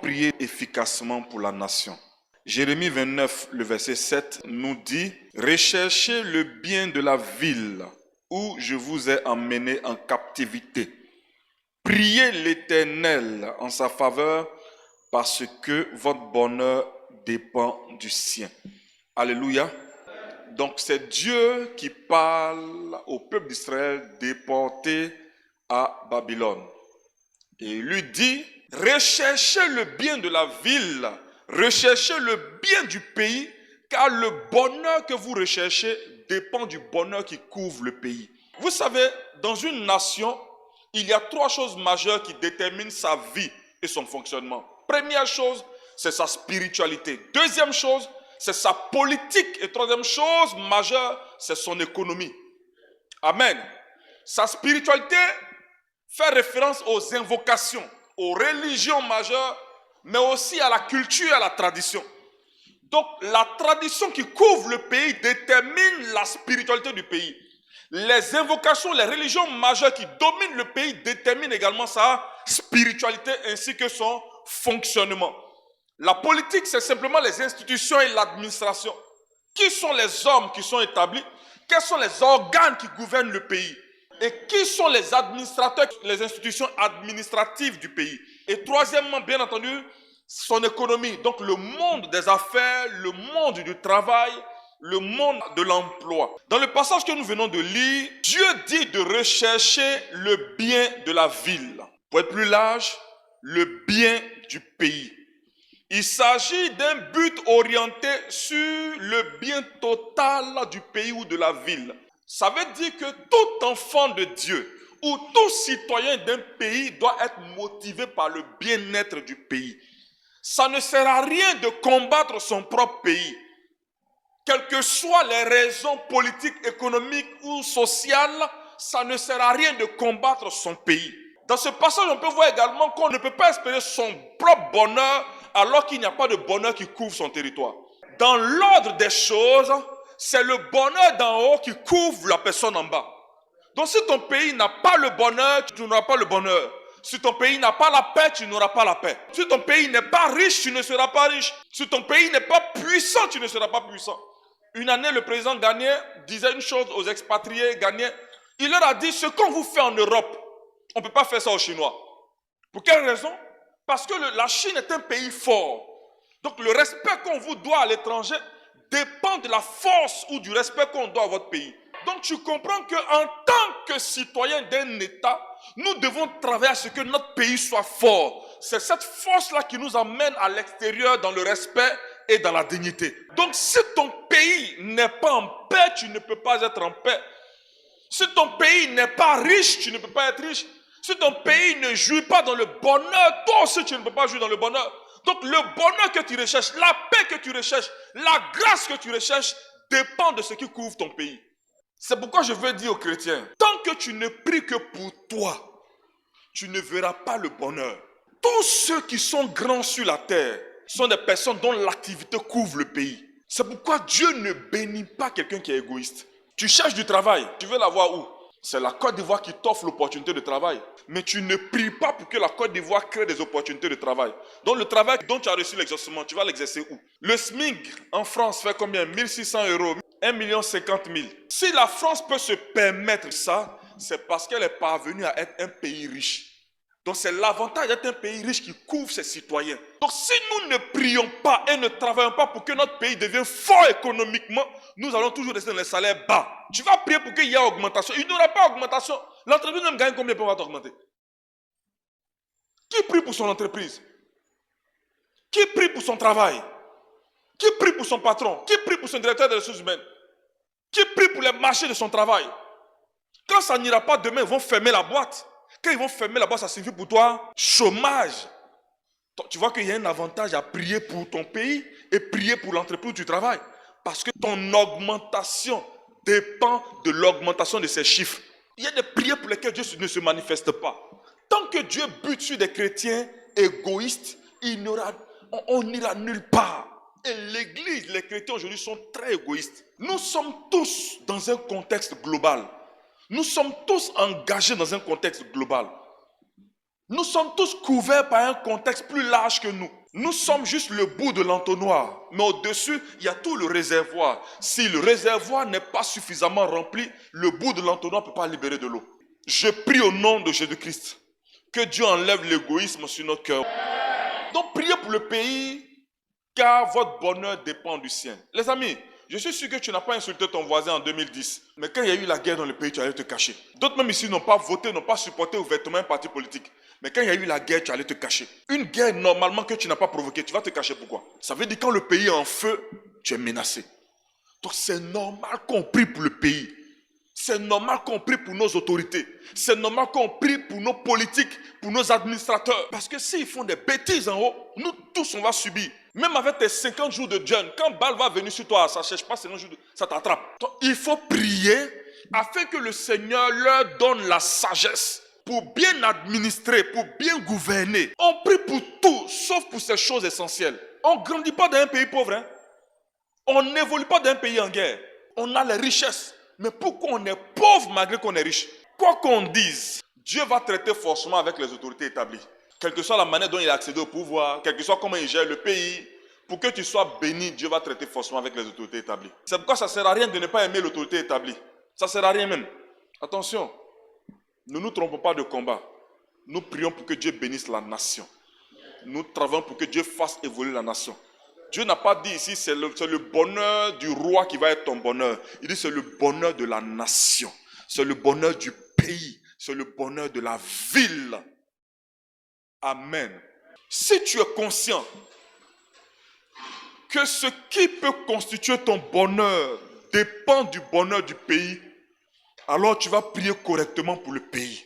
Prier efficacement pour la nation. Jérémie 29, le verset 7 nous dit « Recherchez le bien de la ville où je vous ai emmené en captivité. Priez l'Éternel en sa faveur parce que votre bonheur dépend du sien. » Alléluia. Donc c'est Dieu qui parle au peuple d'Israël déporté à Babylone. Et il lui dit, recherchez le bien de la ville, recherchez le bien du pays, car le bonheur que vous recherchez dépend du bonheur qui couvre le pays. Vous savez, dans une nation, il y a trois choses majeures qui déterminent sa vie et son fonctionnement. Première chose, c'est sa spiritualité. Deuxième chose, c'est sa politique. Et troisième chose majeure, c'est son économie. Amen. Sa spiritualité fait référence aux invocations, aux religions majeures, mais aussi à la culture et à la tradition. Donc, la tradition qui couvre le pays détermine la spiritualité du pays. Les invocations, les religions majeures qui dominent le pays déterminent également sa spiritualité ainsi que son fonctionnement. La politique, c'est simplement les institutions et l'administration. Qui sont les hommes qui sont établis? Quels sont les organes qui gouvernent le pays? Et qui sont les administrateurs, les institutions administratives du pays? Et troisièmement, bien entendu, son économie. Donc le monde des affaires, le monde du travail, le monde de l'emploi. Dans le passage que nous venons de lire, Dieu dit de rechercher le bien de la ville. Pour être plus large, le bien du pays. Il s'agit d'un but orienté sur le bien total du pays ou de la ville. Ça veut dire que tout enfant de Dieu ou tout citoyen d'un pays doit être motivé par le bien-être du pays. Ça ne sert à rien de combattre son propre pays. Quelles que soient les raisons politiques, économiques ou sociales, ça ne sert à rien de combattre son pays. Dans ce passage, on peut voir également qu'on ne peut pas espérer son propre bonheur alors qu'il n'y a pas de bonheur qui couvre son territoire. Dans l'ordre des choses, c'est le bonheur d'en haut qui couvre la personne en bas. Donc si ton pays n'a pas le bonheur, tu n'auras pas le bonheur. Si ton pays n'a pas la paix, tu n'auras pas la paix. Si ton pays n'est pas riche, tu ne seras pas riche. Si ton pays n'est pas puissant, tu ne seras pas puissant. Une année, le président ghanéen disait une chose aux expatriés ghanéens. Il leur a dit, ce qu'on vous fait en Europe, on ne peut pas faire ça aux Chinois. Pour quelle raison? Parce que la Chine est un pays fort. Donc le respect qu'on vous doit à l'étranger dépend de la force ou du respect qu'on doit à votre pays. Donc tu comprends qu'en tant que citoyen d'un État, nous devons travailler à ce que notre pays soit fort. C'est cette force-là qui nous amène à l'extérieur dans le respect et dans la dignité. Donc si ton pays n'est pas en paix, tu ne peux pas être en paix. Si ton pays n'est pas riche, tu ne peux pas être riche. Si ton pays ne jouit pas dans le bonheur, toi aussi tu ne peux pas jouir dans le bonheur. Donc le bonheur que tu recherches, la paix que tu recherches, la grâce que tu recherches dépend de ce qui couvre ton pays. C'est pourquoi je veux dire aux chrétiens, tant que tu ne pries que pour toi, tu ne verras pas le bonheur. Tous ceux qui sont grands sur la terre sont des personnes dont l'activité couvre le pays. C'est pourquoi Dieu ne bénit pas quelqu'un qui est égoïste. Tu cherches du travail, tu veux l'avoir où? C'est la Côte d'Ivoire qui t'offre l'opportunité de travail. Mais tu ne pries pas pour que la Côte d'Ivoire crée des opportunités de travail. Donc le travail dont tu as reçu l'exercement, tu vas l'exercer où? Le SMIC en France fait combien? 1600 €, 1 50 000. Si la France peut se permettre ça, c'est parce qu'elle est parvenue à être un pays riche. Donc c'est l'avantage d'être un pays riche qui couvre ses citoyens. Donc si nous ne prions pas et ne travaillons pas pour que notre pays devienne fort économiquement, nous allons toujours rester dans les salaires bas. Tu vas prier pour qu'il y ait augmentation. Il n'y aura pas augmentation. L'entreprise même gagne combien pour va t'augmenter? Qui prie pour son entreprise? Qui prie pour son travail? Qui prie pour son patron? Qui prie pour son directeur des ressources humaines? Qui prie pour les marchés de son travail? Quand ça n'ira pas demain, ils vont fermer la boîte. Quand ils vont fermer la boîte, ça signifie pour toi chômage. Tu vois qu'il y a un avantage à prier pour ton pays et prier pour l'entreprise où tu travailles. Parce que ton augmentation dépend de l'augmentation de ces chiffres. Il y a des prières pour lesquelles Dieu ne se manifeste pas. Tant que Dieu bute sur des chrétiens égoïstes, on n'ira nulle part. Et l'église, les chrétiens aujourd'hui sont très égoïstes. Nous sommes tous dans un contexte global. Nous sommes tous engagés dans un contexte global. Nous sommes tous couverts par un contexte plus large que nous. Nous sommes juste le bout de l'entonnoir. Mais au-dessus, il y a tout le réservoir. Si le réservoir n'est pas suffisamment rempli, le bout de l'entonnoir ne peut pas libérer de l'eau. Je prie au nom de Jésus-Christ que Dieu enlève l'égoïsme sur notre cœur. Donc priez pour le pays, car votre bonheur dépend du sien. Les amis, je suis sûr que tu n'as pas insulté ton voisin en 2010. Mais quand il y a eu la guerre dans le pays, tu allais te cacher. D'autres même ici n'ont pas voté, n'ont pas supporté ouvertement un parti politique. Mais quand il y a eu la guerre, tu allais te cacher. Une guerre normalement que tu n'as pas provoquée, tu vas te cacher pourquoi? Ça veut dire quand le pays est en feu, tu es menacé. Donc c'est normal qu'on prie pour le pays. C'est normal qu'on prie pour nos autorités. C'est normal qu'on prie pour nos politiques, pour nos administrateurs. Parce que s'ils font des bêtises en haut, nous tous on va subir. Même avec tes 50 jours de jeûne, quand balle va venir sur toi, ça ne cherche pas 50 jours, ça t'attrape. Donc, il faut prier afin que le Seigneur leur donne la sagesse pour bien administrer, pour bien gouverner. On prie pour tout, sauf pour ces choses essentielles. On ne grandit pas dans un pays pauvre. Hein? On n'évolue pas dans un pays en guerre. On a les richesses. Mais pourquoi on est pauvre malgré qu'on est riche? Quoi qu'on dise, Dieu va traiter forcément avec les autorités établies. Quelle que soit la manière dont il a accédé au pouvoir, quel que soit comment il gère le pays, pour que tu sois béni, Dieu va traiter forcément avec les autorités établies. C'est pourquoi ça ne sert à rien de ne pas aimer l'autorité établie. Ça ne sert à rien même. Attention, ne nous trompons pas de combat. Nous prions pour que Dieu bénisse la nation. Nous travaillons pour que Dieu fasse évoluer la nation. Dieu n'a pas dit ici, c'est le bonheur du roi qui va être ton bonheur. Il dit, c'est le bonheur de la nation. C'est le bonheur du pays. C'est le bonheur de la ville. Amen. Si tu es conscient que ce qui peut constituer ton bonheur dépend du bonheur du pays, alors tu vas prier correctement pour le pays.